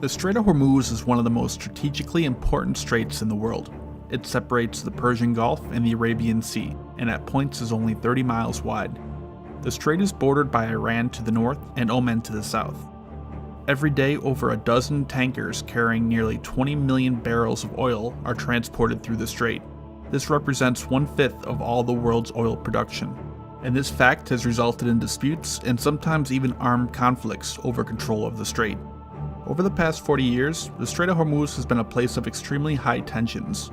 The Strait of Hormuz is one of the most strategically important straits in the world. It separates the Persian Gulf and the Arabian Sea, and at points is only 30 miles wide. The strait is bordered by Iran to the north and Oman to the south. Every day, over a dozen tankers carrying nearly 20 million barrels of oil are transported through the strait. This represents 1/5 of all the world's oil production, and this fact has resulted in disputes and sometimes even armed conflicts over control of the strait. Over the past 40 years, the Strait of Hormuz has been a place of extremely high tensions.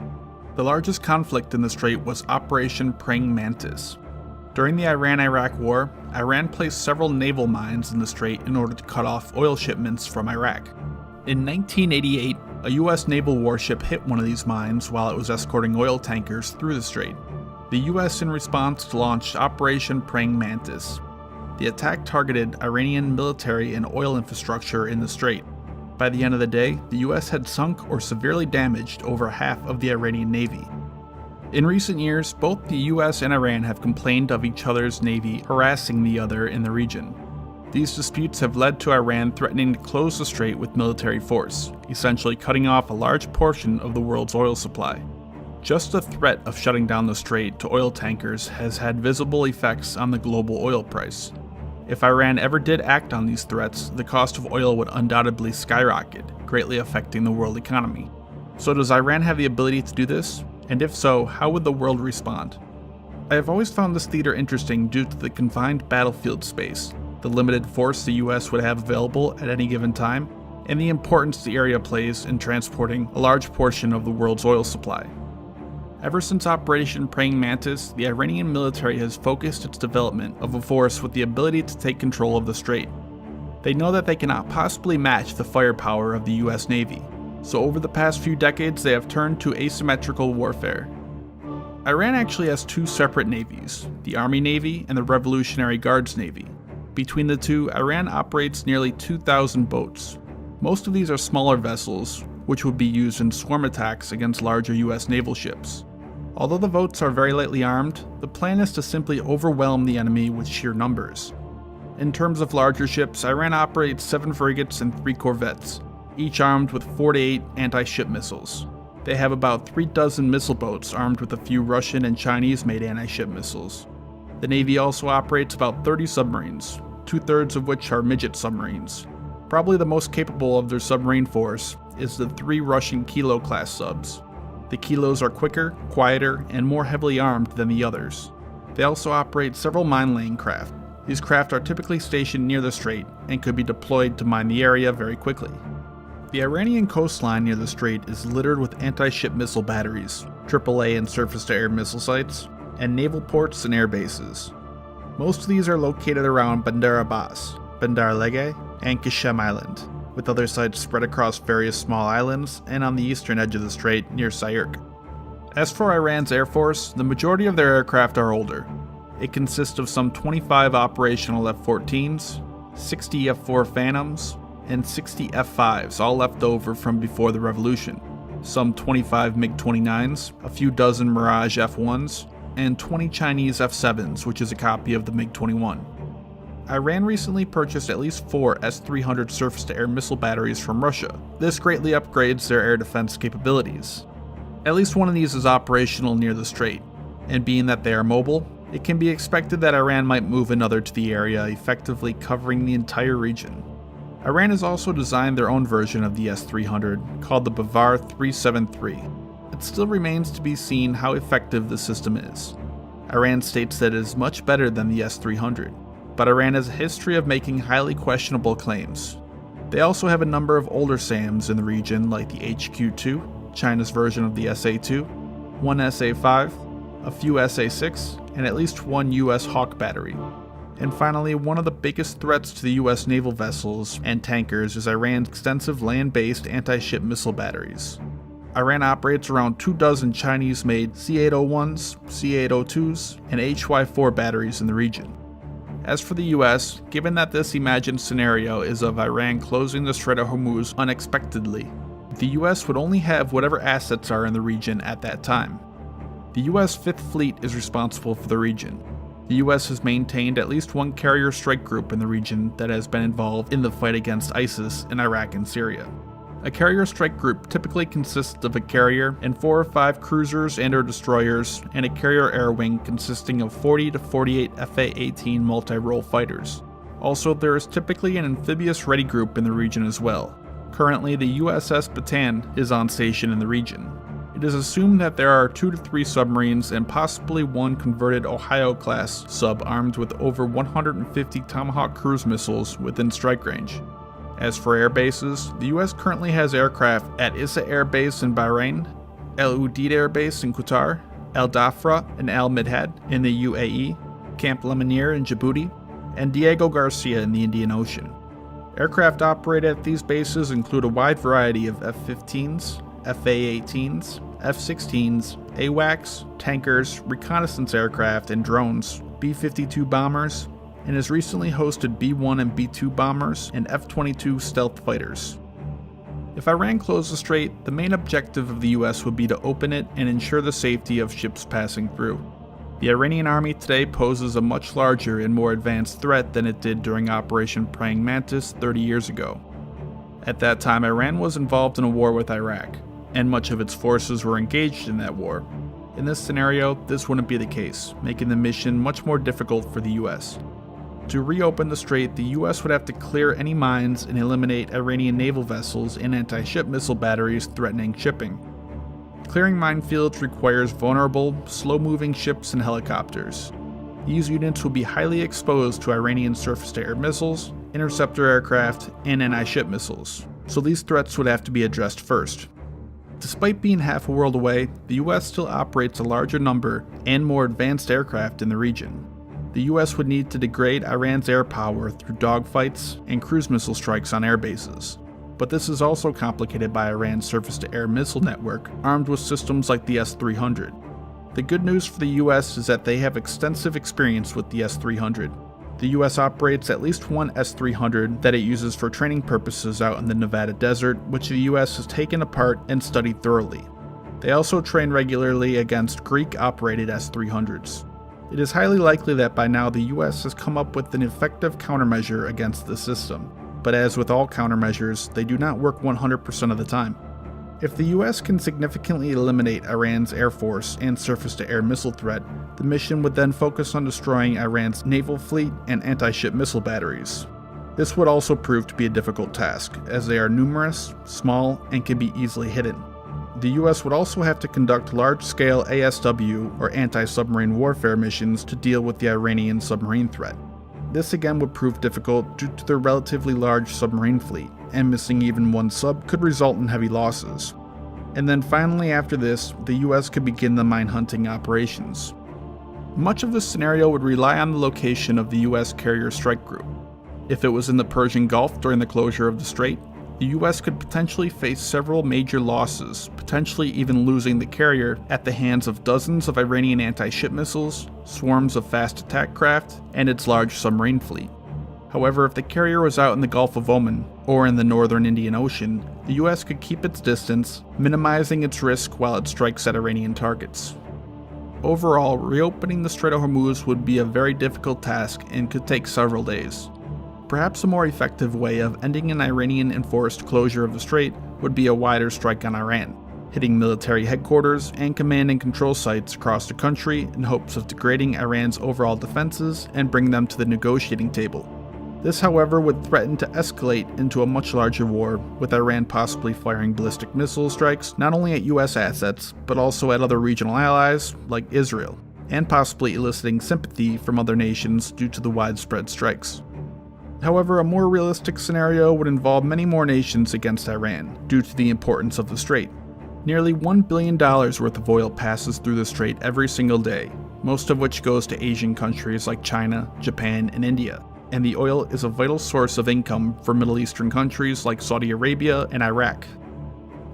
The largest conflict in the strait was Operation Praying Mantis. During the Iran-Iraq War, Iran placed several naval mines in the strait in order to cut off oil shipments from Iraq. In 1988, a US naval warship hit one of these mines while it was escorting oil tankers through the strait. The US in response launched Operation Praying Mantis. The attack targeted Iranian military and oil infrastructure in the strait. By the end of the day, the US had sunk or severely damaged over half of the Iranian Navy. In recent years, both the US and Iran have complained of each other's navy harassing the other in the region. These disputes have led to Iran threatening to close the strait with military force, essentially cutting off a large portion of the world's oil supply. Just the threat of shutting down the strait to oil tankers has had visible effects on the global oil price. If Iran ever did act on these threats, the cost of oil would undoubtedly skyrocket, greatly affecting the world economy. So does Iran have the ability to do this? And if so, how would the world respond? I have always found this theater interesting due to the confined battlefield space, the limited force the US would have available at any given time, and the importance the area plays in transporting a large portion of the world's oil supply. Ever since Operation Praying Mantis, the Iranian military has focused its development of a force with the ability to take control of the strait. They know that they cannot possibly match the firepower of the US Navy, so over the past few decades they have turned to asymmetrical warfare. Iran actually has two separate navies, the Army Navy and the Revolutionary Guards Navy. Between the two, Iran operates nearly 2,000 boats. Most of these are smaller vessels, which would be used in swarm attacks against larger US naval ships. Although the boats are very lightly armed, the plan is to simply overwhelm the enemy with sheer numbers. In terms of larger ships, Iran operates 7 frigates and 3 corvettes, each armed with 4 to 8 anti-ship missiles. They have about 3 dozen missile boats armed with a few Russian and Chinese-made anti-ship missiles. The Navy also operates about 30 submarines, 2/3 of which are midget submarines. Probably the most capable of their submarine force is the 3 Russian Kilo-class subs. The Kilos are quicker, quieter, and more heavily armed than the others. They also operate several mine-laying craft. These craft are typically stationed near the strait and could be deployed to mine the area very quickly. The Iranian coastline near the strait is littered with anti-ship missile batteries, AAA and surface-to-air missile sites, and naval ports and air bases. Most of these are located around Bandar Abbas, Bandar Legeh, and Qashem Island, with other sites spread across various small islands and on the eastern edge of the strait near Sayurk. As for Iran's air force, the majority of their aircraft are older. It consists of some 25 operational F-14s, 60 F-4 Phantoms, and 60 F-5s, all left over from before the revolution, some 25 MiG-29s, a few dozen Mirage F-1s, and 20 Chinese F-7s, which is a copy of the MiG-21. Iran recently purchased at least 4 S-300 surface-to-air missile batteries from Russia. This greatly upgrades their air defense capabilities. At least one of these is operational near the strait, and being that they are mobile, it can be expected that Iran might move another to the area, effectively covering the entire region. Iran has also designed their own version of the S-300, called the Bavar 373. It still remains to be seen how effective the system is. Iran states that it is much better than the S-300. But Iran has a history of making highly questionable claims. They also have a number of older SAMs in the region like the HQ-2, China's version of the SA-2, one SA-5, a few SA-6, and at least one US Hawk battery. And finally, one of the biggest threats to the US naval vessels and tankers is Iran's extensive land-based anti-ship missile batteries. Iran operates around 2 dozen Chinese-made C-801s, C-802s, and HY-4 batteries in the region. As for the US, given that this imagined scenario is of Iran closing the Strait of Hormuz unexpectedly, the US would only have whatever assets are in the region at that time. The US Fifth Fleet is responsible for the region. The US has maintained at least one carrier strike group in the region that has been involved in the fight against ISIS in Iraq and Syria. A carrier strike group typically consists of a carrier and 4 or 5 cruisers and/or destroyers, and a carrier air wing consisting of 40 to 48 FA-18 multi-role fighters. Also, there is typically an amphibious ready group in the region as well. Currently, the USS Bataan is on station in the region. It is assumed that there are 2 to 3 submarines and possibly 1 converted Ohio-class sub armed with over 150 Tomahawk cruise missiles within strike range. As for air bases, the US currently has aircraft at Issa Air Base in Bahrain, El Udeid Air Base in Qatar, El Dhafra and Al Midhad in the UAE, Camp Lemonnier in Djibouti, and Diego Garcia in the Indian Ocean. Aircraft operated at these bases include a wide variety of F-15s, FA-18s, F-16s, AWACS, tankers, reconnaissance aircraft, and drones, B-52 bombers, and has recently hosted B-1 and B-2 bombers and F-22 stealth fighters. If Iran closed the strait, the main objective of the US would be to open it and ensure the safety of ships passing through. The Iranian army today poses a much larger and more advanced threat than it did during Operation Praying Mantis 30 years ago. At that time, Iran was involved in a war with Iraq, and much of its forces were engaged in that war. In this scenario, this wouldn't be the case, making the mission much more difficult for the US. To reopen the strait, the US would have to clear any mines and eliminate Iranian naval vessels and anti-ship missile batteries threatening shipping. Clearing minefields requires vulnerable, slow-moving ships and helicopters. These units will be highly exposed to Iranian surface-to-air missiles, interceptor aircraft, and anti-ship missiles, so these threats would have to be addressed first. Despite being half a world away, the US still operates a larger number and more advanced aircraft in the region. The US would need to degrade Iran's air power through dogfights and cruise missile strikes on air bases. But this is also complicated by Iran's surface-to-air missile network, armed with systems like the S-300. The good news for the US is that they have extensive experience with the S-300. The US operates at least one S-300 that it uses for training purposes out in the Nevada desert, which the US has taken apart and studied thoroughly. They also train regularly against Greek-operated S-300s. It is highly likely that by now the US has come up with an effective countermeasure against the system, but as with all countermeasures, they do not work 100% of the time. If the US can significantly eliminate Iran's air force and surface-to-air missile threat, the mission would then focus on destroying Iran's naval fleet and anti-ship missile batteries. This would also prove to be a difficult task, as they are numerous, small, and can be easily hidden. The US would also have to conduct large-scale ASW or anti-submarine warfare missions to deal with the Iranian submarine threat. This again would prove difficult due to their relatively large submarine fleet, and missing even one sub could result in heavy losses. And then finally after this, the US could begin the mine hunting operations. Much of this scenario would rely on the location of the US carrier strike group. If it was in the Persian Gulf during the closure of the strait, the US could potentially face several major losses, potentially even losing the carrier at the hands of dozens of Iranian anti-ship missiles, swarms of fast attack craft, and its large submarine fleet. However, if the carrier was out in the Gulf of Oman, or in the northern Indian Ocean, the US could keep its distance, minimizing its risk while it strikes at Iranian targets. Overall, reopening the Strait of Hormuz would be a very difficult task and could take several days. Perhaps a more effective way of ending an Iranian-enforced closure of the strait would be a wider strike on Iran, hitting military headquarters and command and control sites across the country in hopes of degrading Iran's overall defenses and bring them to the negotiating table. This, however, would threaten to escalate into a much larger war, with Iran possibly firing ballistic missile strikes not only at US assets, but also at other regional allies like Israel, and possibly eliciting sympathy from other nations due to the widespread strikes. However, a more realistic scenario would involve many more nations against Iran, due to the importance of the strait. Nearly $1 billion worth of oil passes through the strait every single day, most of which goes to Asian countries like China, Japan, and India, and the oil is a vital source of income for Middle Eastern countries like Saudi Arabia and Iraq.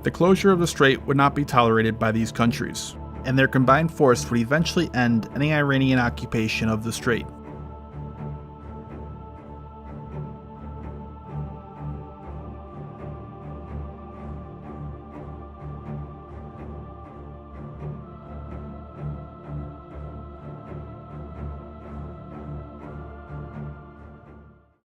The closure of the strait would not be tolerated by these countries, and their combined force would eventually end any Iranian occupation of the strait.